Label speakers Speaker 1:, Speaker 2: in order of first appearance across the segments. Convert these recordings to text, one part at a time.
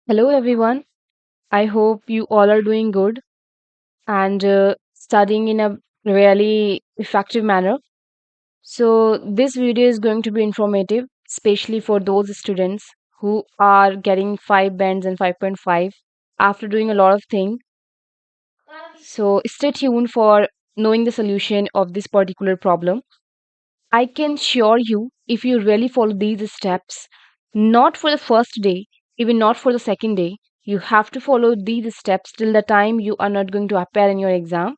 Speaker 1: Hello, everyone. I hope you all are doing good and studying in a really effective manner. So, this video is going to be informative, especially for those students who are getting 5 bands and 5.5 after doing a lot of things. So, stay tuned for knowing the solution of this particular problem. I can assure you, if you really follow these steps, not for the first day, even not for the second day, you have to follow these steps till the time you are not going to appear in your exam.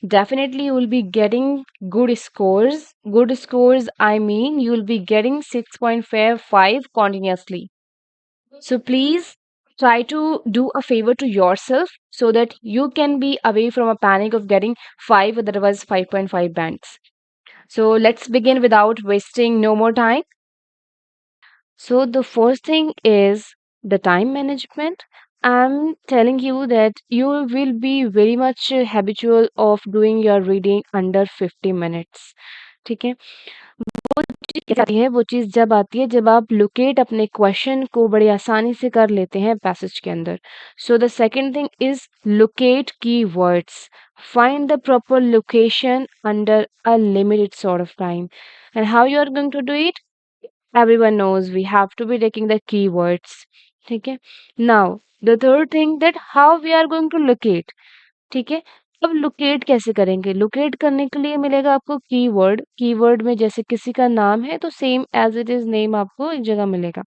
Speaker 1: Definitely, you will be getting good scores. Good scores, I mean, you will be getting 6.55 continuously. So, please try to do a favor to yourself so that you can be away from a panic of getting 5, otherwise 5.5 bands. So let's begin without wasting no more time. So the first thing is the time management. I'm telling you that you will be very much habitual of doing your reading under 50 minutes. ठीक है, वो चीज़ कैसे आती है? वो चीज़ जब आती है जब आप लोकेट अपने क्वेश्चन को बड़ी आसानी से कर लेते हैं पैसेज के अंदर. So the second thing is locate keywords. Find the proper location under a limited sort of time. And how you are going to do it? Everyone knows we have to be taking the keywords. ठीक है. Now, the third thing that how we are going to locate. ठीक है. अब locate कैसे करेंगे? Locate करने के लिए मिलेगा आपको कीवर्ड. कीवर्ड में जैसे किसी का नाम है तो same as it is name आपको एक जगह मिलेगा.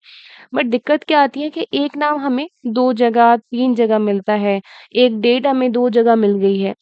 Speaker 1: बट दिक्कत क्या आती है कि एक नाम हमें 2 जगह, 3 जगह मिलता है. एक डेट हमें 2 जगह मिल गई है.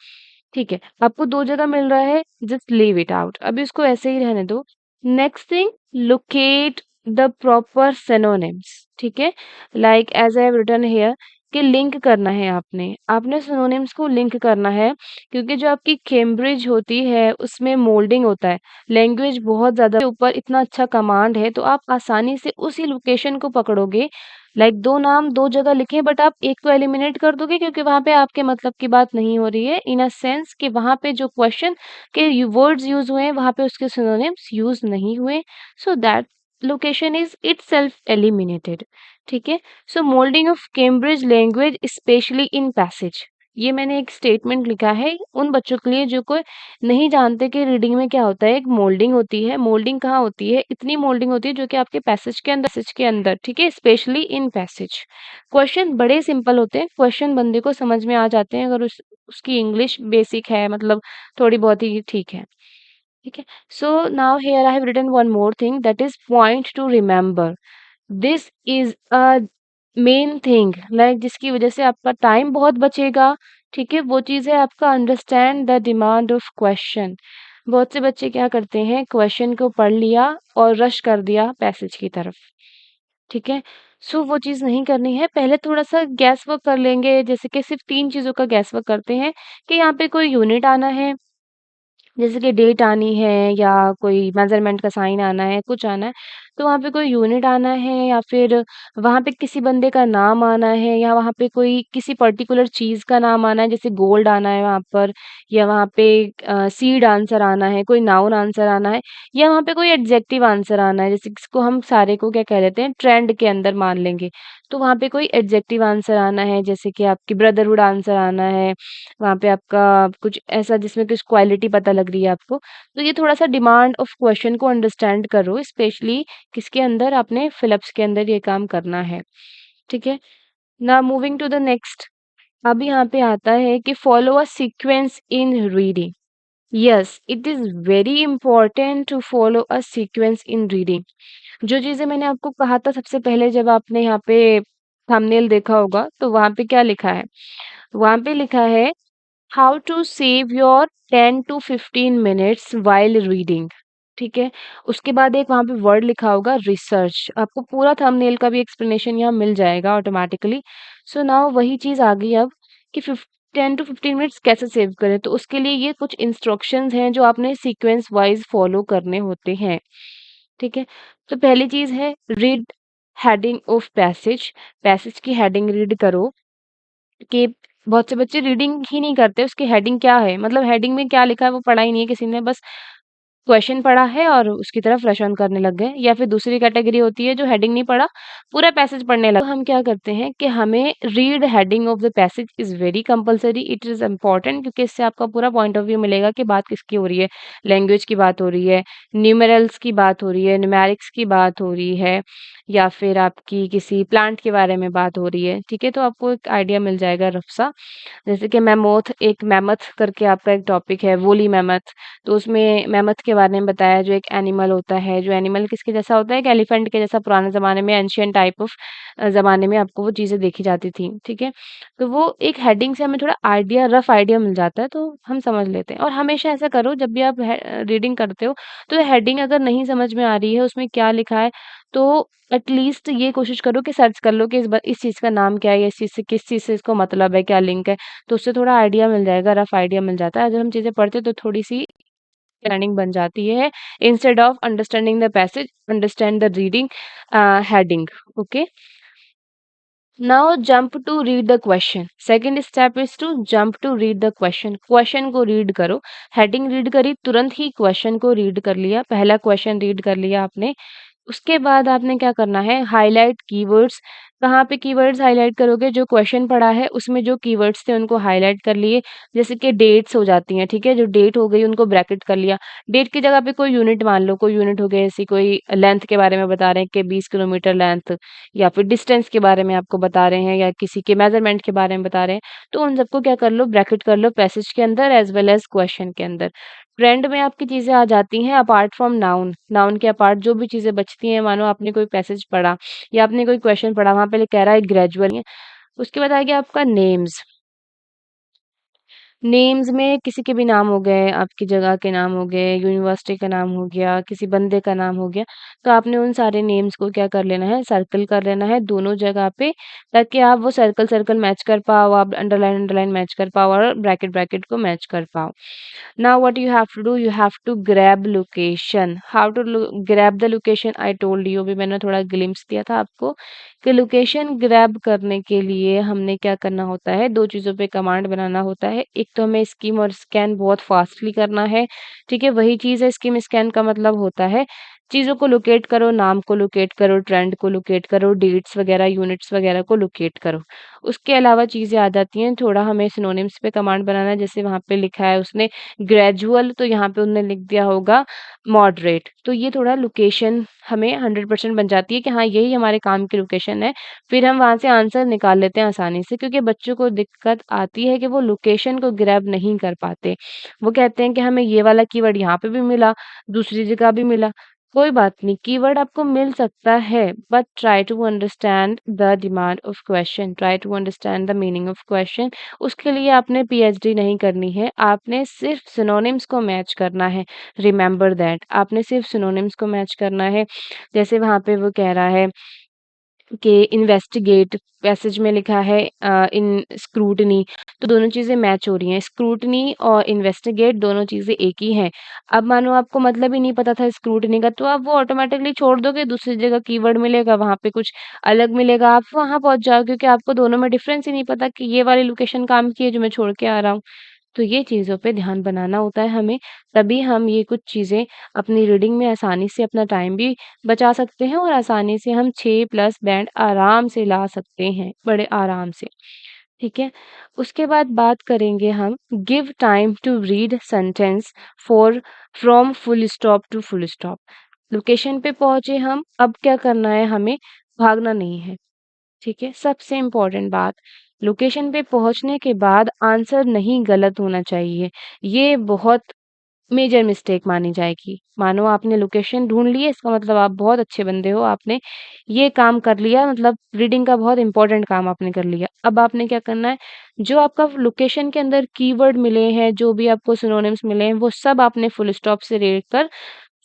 Speaker 1: ठीक है, आपको 2 जगह मिल रहा है, जस्ट लीव इट आउट. अभी इसको ऐसे ही रहने दो. Next thing, locate the proper synonyms. ठीक है, like as I have written here कि लिंक करना है आपने. आपने सिनोनिम्स को लिंक करना है क्योंकि जो आपकी कैम्ब्रिज होती है उसमें मोल्डिंग होता है. लैंग्वेज बहुत ज़्यादा ऊपर इतना अच्छा कमांड है तो आप आसानी से उसी लोकेशन को पकड़ोगे. लाइक 2 नाम 2 जगह लिखे बट आप एक को एलिमिनेट कर दोगे क्योंकि वहाँ पे आपके मतलब की बात नहीं हो रही है, इन अ सेंस कि वहाँ पे जो क्वेश्चन के वर्ड्स यूज़ हुए हैं वहाँ पे उसके सिनोनिम्स यूज़ नहीं हुए. So that location is itself eliminated. ठीक है. So moulding of Cambridge language specially in passage. ये मैंने एक स्टेटमेंट लिखा है उन बच्चों के लिए जो कोई नहीं जानते कि रीडिंग में क्या होता है. एक मोल्डिंग होती है. मोल्डिंग कहाँ होती है? इतनी मोल्डिंग होती है जो कि आपके पैसेज के अंदर. ठीक है, स्पेशली इन पैसेज. क्वेश्चन बड़े सिंपल होते हैं. क्वेश्चन बंदे को समझ में आ जाते हैं अगर उसकी इंग्लिश बेसिक है, मतलब थोड़ी बहुत ही ठीक है. ठीक है. So now here I have written one more thing that is point to remember. This is a main thing like जिसकी वजह से आपका टाइम बहुत बचेगा. ठीक है, वो चीज़ है आपका understand the demand of question. बहुत से बच्चे क्या करते हैं, क्वेश्चन को पढ़ लिया और रश कर दिया पैसेज की तरफ. ठीक है. सो वो चीज़ नहीं करनी है. पहले थोड़ा सा गैस वर्क कर लेंगे, जैसे कि सिर्फ 3 चीज़ों का गैस वर्क करते हैं कि यहाँ पे कोई यूनिट आना है, जैसे कि डेट आनी है या कोई मेज़रमेंट का साइन आना है, कुछ आना है, तो वहाँ पे कोई यूनिट आना है या फिर वहाँ पे किसी बंदे का नाम आना है या वहाँ पे कोई किसी पर्टिकुलर चीज़ का नाम आना है, जैसे गोल्ड आना है वहाँ पर या वहाँ पे सीड आंसर आना है, कोई नाउन आंसर आना है या वहाँ पे कोई एडजेक्टिव आंसर आना है, जैसे जिसको हम सारे को क्या कह लेते हैं, ट्रेंड के अंदर मान लेंगे. तो वहाँ पे कोई एडजेक्टिव आंसर आना है, जैसे कि आपकी ब्रदरहुड आंसर आना है, वहाँ पे आपका कुछ ऐसा जिसमें कुछ क्वालिटी पता लग रही है आपको. तो ये थोड़ा-सा डिमांड ऑफ क्वेश्चन को अंडरस्टैंड करो, स्पेशली किसके अंदर, आपने फिलिप्स के अंदर ये काम करना है. ठीक है. Now moving to the next. अब यहाँ पे आता है कि follow a sequence in reading. Yes, it is very important to follow a sequence in reading. जो चीज़ें मैंने आपको कहा था सबसे पहले जब आपने यहाँ पे थंबनेल देखा होगा, तो वहाँ पे क्या लिखा है? वहाँ पे लिखा है how to save your 10 to 15 minutes while reading. ठीक है. उसके बाद एक वहाँ पे वर्ड लिखा होगा रिसर्च. आपको पूरा थंबनेल का भी एक्सप्लेनेशन यहाँ मिल जाएगा ऑटोमेटिकली. सो नाउ वही चीज़ आ गई अब कि 10 टू 15 मिनट्स कैसे सेव करें. तो उसके लिए ये कुछ इंस्ट्रक्शंस हैं जो आपने सीक्वेंस वाइज फॉलो करने होते हैं. ठीक है. तो पहली चीज़ है read heading of passage. Passage की हेडिंग रीड करो. कि बहुत से बच्चे रीडिंग ही नहीं करते, उसकी हेडिंग क्या है, मतलब हेडिंग में क्या लिखा है वो पढ़ा ही नहीं है किसी ने, बस क्वेश्चन पढ़ा है और उसकी तरफ रश ऑन करने लग गए, या फिर दूसरी कैटेगरी होती है जो हेडिंग नहीं पढ़ा, पूरा पैसेज पढ़ने लगे। तो हम क्या करते हैं कि हमें read heading of the passage is very compulsory, it is important, क्योंकि इससे आपका पूरा पॉइंट ऑफ व्यू मिलेगा कि बात किसकी हो रही है। लैंग्वेज की बात हो रही है, न्यूमेरल्स की बात हो रही है, न्यूमेरिक्स की बात हो रही है, या फिर आपकी किसी प्लांट के बारे में बात हो रही है, ठीक है? तो आपको एक आइडिया मिल जाएगा रफ सा। जैसे कि मैमोथ, एक मैमथ करके आपका एक टॉपिक है, वूली मैमथ। तो उसमें मैमथ के बारे में बताया, जो एक एनिमल होता है, जो एनिमल किसके जैसा होता है, एक एलिफेंट के जैसा, पुराने ज़माने में एंशिएंट टाइप ऑफ ज़माने में आपको वो चीज़ें देखी जाती थी, ठीक है? तो वो एक हेडिंग से हमें थोड़ा आइडिया, रफ आइडिया मिल जाता है, तो हम समझ लेते हैं। और हमेशा ऐसा करो, जब भी आप रीडिंग करते हो, तो हेडिंग अगर नहीं समझ में आ रही है, उसमें क्या लिखा है, तो एटलीस्ट ये कोशिश करो कि सर्च कर लो कि इस चीज़ का नाम क्या है, या इस चीज़ से किस चीज़ से इसको मतलब है, क्या लिंक है। तो उससे थोड़ा आइडिया मिल जाएगा, रफ आइडिया मिल जाता है। जब हम चीज़ें पढ़ते हैं तो थोड़ी-सी रनिंग बन जाती है। Instead of understanding the passage, understand the reading heading, okay? Now jump to read the question. Second step is to jump to read the question. Question को रीड करो। हेडिंग रीड करी, तुरंत ही क्वेश्चन को read कर लिया। पहला question read कर लिया आपने। उसके बाद आपने क्या करना है, हाइलाइट कीवर्ड्स। कहाँ पे कीवर्ड्स हाइलाइट करोगे, जो क्वेश्चन पढ़ा है उसमें जो कीवर्ड्स थे उनको हाइलाइट कर लिए। जैसे कि डेट्स हो जाती हैं, ठीक है? जो डेट हो गई उनको ब्रैकेट कर लिया। डेट की जगह पे कोई यूनिट मान लो, कोई यूनिट हो गई, ऐसी कोई लेंथ के बारे में बता रहे हैं कि 20 किलोमीटर लेंथ, या फिर डिस्टेंस के बारे में आपको बता रहे हैं, या किसी के मेजरमेंट के बारे में बता रहे हैं, तो उन सबको क्या कर लो, ब्रैकेट कर लो पैसेज के अंदर एज वेल एज क्वेश्चन के अंदर। ट्रेंड में आपकी चीज़ें आ जाती हैं अपार्ट फ्रॉम नाउन। नाउन के अपार्ट जो भी चीज़ें बचती हैं, मानो आपने कोई पैसेज पढ़ा या आपने कोई क्वेश्चन पढ़ा, वहाँ पे कह रहा है ग्रेजुअल, उसके बाद आ गया आपका नेम्स। नेम्स में किसी के भी नाम हो गए, आपकी जगह के नाम हो गए, यूनिवर्सिटी का नाम हो गया, किसी बंदे का नाम हो गया, तो आपने उन सारे नेम्स को क्या कर लेना है, सर्कल कर लेना है दोनों जगह पे, ताकि आप वो सर्कल सर्कल मैच कर पाओ, आप अंडरलाइन अंडरलाइन मैच कर पाओ, और ब्रैकेट ब्रैकेट को मैच कर पाओ। Now what you have to do, you have to grab location. How to grab the location, I told you, अभी मैंने थोड़ा ग्लिम्स दिया था आपको कि लोकेशन ग्रैब करने के लिए हमने क्या करना होता है, दो चीज़ों पे कमांड बनाना होता है। एक तो हमें स्किम और स्कैन बहुत फास्टली करना है, ठीक है? वही चीज़ है, स्किम स्कैन का मतलब होता है चीज़ों को लोकेट करो, नाम को लोकेट करो, ट्रेंड को लोकेट करो, डेट्स वगैरह, यूनिट्स वगैरह को लोकेट करो। उसके अलावा चीज़ें आ जाती हैं, थोड़ा हमें सिनोनिम्स पे कमांड बनाना है। जैसे वहाँ पे लिखा है उसने ग्रेजुअल, तो यहाँ पे उन्होंने लिख दिया होगा मॉडरेट। तो ये थोड़ा लोकेशन हमें 100% बन जाती है कि हाँ, यही हमारे काम की लोकेशन है। फिर हम वहाँ से आंसर निकाल लेते हैं आसानी से, क्योंकि बच्चों को दिक्कत आती है कि वो लोकेशन को ग्रैब नहीं कर पाते। वो कहते हैं कि हमें ये वाला कीवर्ड यहाँ पे भी मिला, दूसरी जगह भी मिला। कोई बात नहीं, कीवर्ड आपको मिल सकता है, but try to understand the demand of question, try to understand the meaning of question. उसके लिए आपने पीएचडी नहीं करनी है, आपने सिर्फ सिनोनिम्स को मैच करना है। रिमेंबर दैट, आपने सिर्फ सिनोनिम्स को मैच करना है। जैसे वहाँ पे वो कह रहा है कि इन्वेस्टिगेट, पैसेज में लिखा है इन स्क्रूटनी, तो दोनों चीज़ें मैच हो रही हैं। स्क्रूटनी और इन्वेस्टिगेट दोनों चीज़ें एक ही हैं। अब मानो आपको मतलब ही नहीं पता था स्क्रूटनी का, तो आप वो ऑटोमैटिकली छोड़ दोगे, दूसरी जगह कीवर्ड मिलेगा, वहाँ पे कुछ अलग मिलेगा, आप वहाँ पहुँच जाओगे, क्योंकि आपको दोनों में डिफ़रेंस ही नहीं पता कि ये वाली लोकेशन काम की है जो मैं छोड़ के आ रहा हूँ। तो ये चीज़ों पे ध्यान बनाना होता है हमें, तभी हम ये कुछ चीज़ें अपनी रीडिंग में आसानी से अपना टाइम भी बचा सकते हैं, और आसानी से हम 6 प्लस बैंड आराम से ला सकते हैं, बड़े आराम से, ठीक है? उसके बाद बात करेंगे हम, give time to read sentence for from full stop to full stop. Location पे पहुँचे हम, अब क्या करना है हमें, भागना नहीं है। ठीक है, सबसे इम्पोर्टेंट बात, लोकेशन पे पहुँचने के बाद आंसर नहीं गलत होना चाहिए। ये बहुत मेजर मिस्टेक मानी जाएगी। मानो आपने लोकेशन ढूँढ ली है, इसका मतलब आप बहुत अच्छे बंदे हो, आपने ये काम कर लिया, मतलब रीडिंग का बहुत इम्पोर्टेंट काम आपने कर लिया। अब आपने क्या करना है, जो आपका लोकेशन के अंदर कीवर्ड मिले हैं, जो भी आपको सिनोनिम्स मिले हैं, वो सब आपने फुल स्टॉप से रेख कर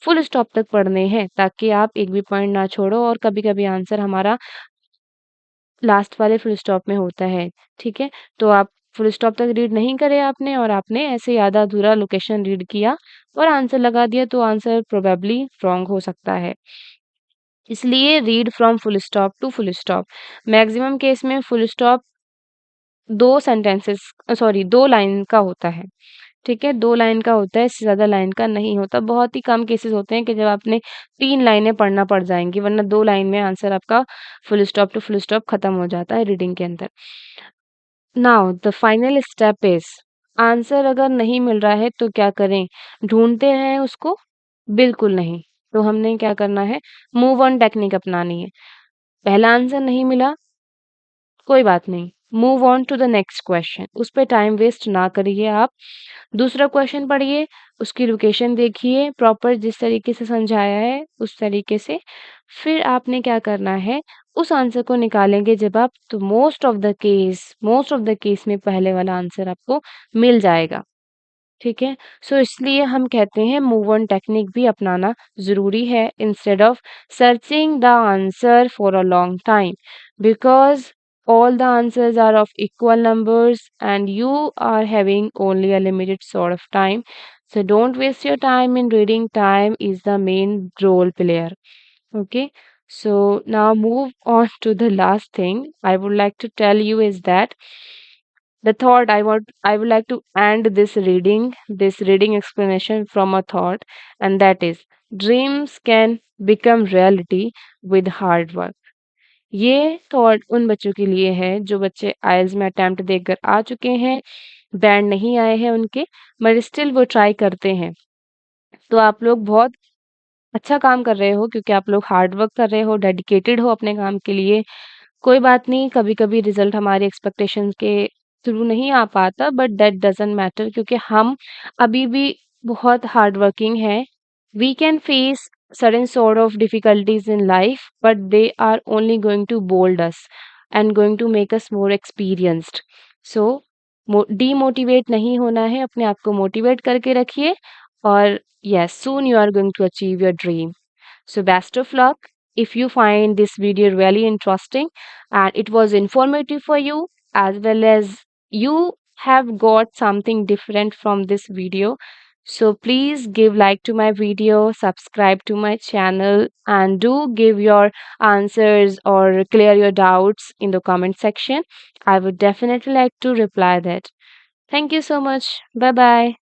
Speaker 1: फुल स्टॉप तक पढ़ने हैं, ताकि आप एक भी पॉइंट ना छोड़ो, और कभी-कभी आंसर हमारा लास्ट वाले फुल स्टॉप में होता है, ठीक है? तो आप फुल स्टॉप तक रीड नहीं करे आपने, और आपने ऐसे ही आधा-अधूरा लोकेशन रीड किया और आंसर लगा दिया, तो आंसर प्रोबेबली रॉन्ग हो सकता है। इसलिए read from full stop to full stop. Maximum case में full stop 2 sentences, sorry 2 line का होता है। ठीक है? 2 लाइन का होता है, इससे ज़्यादा लाइन का नहीं होता। बहुत ही कम केसेज़ होते हैं कि जब आपने 3 लाइनें पढ़ना पड़ जाएँगी, वरना 2 लाइन में आंसर आपका full stop to full stop खत्म हो जाता है रीडिंग के अंदर। Now the final step is, answer अगर नहीं मिल रहा है तो क्या करें? ढूँढते रहें उसको? बिल्कुल नहीं। तो हमने क्या करना है, मूव ऑन टेक्निक अपनानी है। पहला आंसर नहीं मिला, कोई बात नहीं। Move on to the next question. उस पे टाइम वेस्ट ना करिए आप। दूसरा क्वेश्चन पढ़िए, उसकी लोकेशन देखिए, प्रॉपर जिस तरीके से समझाया है उस तरीके से। फिर आपने क्या करना है, उस आंसर को निकालेंगे जब आप, तो मोस्ट ऑफ द केस में पहले वाला आंसर आपको मिल जाएगा। ठीक है? सो इसलिए हम कहते हैं मूव ऑन टेक्निक भी अपनाना ज़रूरी है instead of searching the answer for a long time, because all the answers are of equal numbers and you are having only a limited sort of time. So don't waste your time in reading. Time is the main role player. Okay. So now move on to the last thing I would like to tell you is that the thought I would like to end this reading explanation from a thought, and that is dreams can become reality with hard work. ये thought उन बच्चों के लिए है जो बच्चे आइल्स में attempt देकर आ चुके हैं, बैंड नहीं आए हैं उनके, बट स्टिल वो ट्राई करते हैं। तो आप लोग बहुत अच्छा काम कर रहे हो, क्योंकि आप लोग हार्ड वर्क कर रहे हो, डेडिकेटेड हो अपने काम के लिए। कोई बात नहीं, कभी-कभी रिज़ल्ट हमारी एक्सपेक्टेशंस के थ्रू नहीं आ पाता, बट दैट डज़न्ट मैटर, क्योंकि हम अभी भी बहुत हार्ड वर्किंग हैं। We can face certain sort of difficulties in life, but they are only going to mold us and going to make us more experienced. So demotivate नहीं होना है, अपने आप को मोटिवेट करके रखिए, और yes, soon you are going to achieve your dream. So, best of luck. If you find this video really interesting and it was informative for you, as well as you have got something different from this video, so please give like to my video, subscribe to my channel, and do give your answers or clear your doubts in the comment section. I would definitely like to reply that. Thank you so much. Bye bye.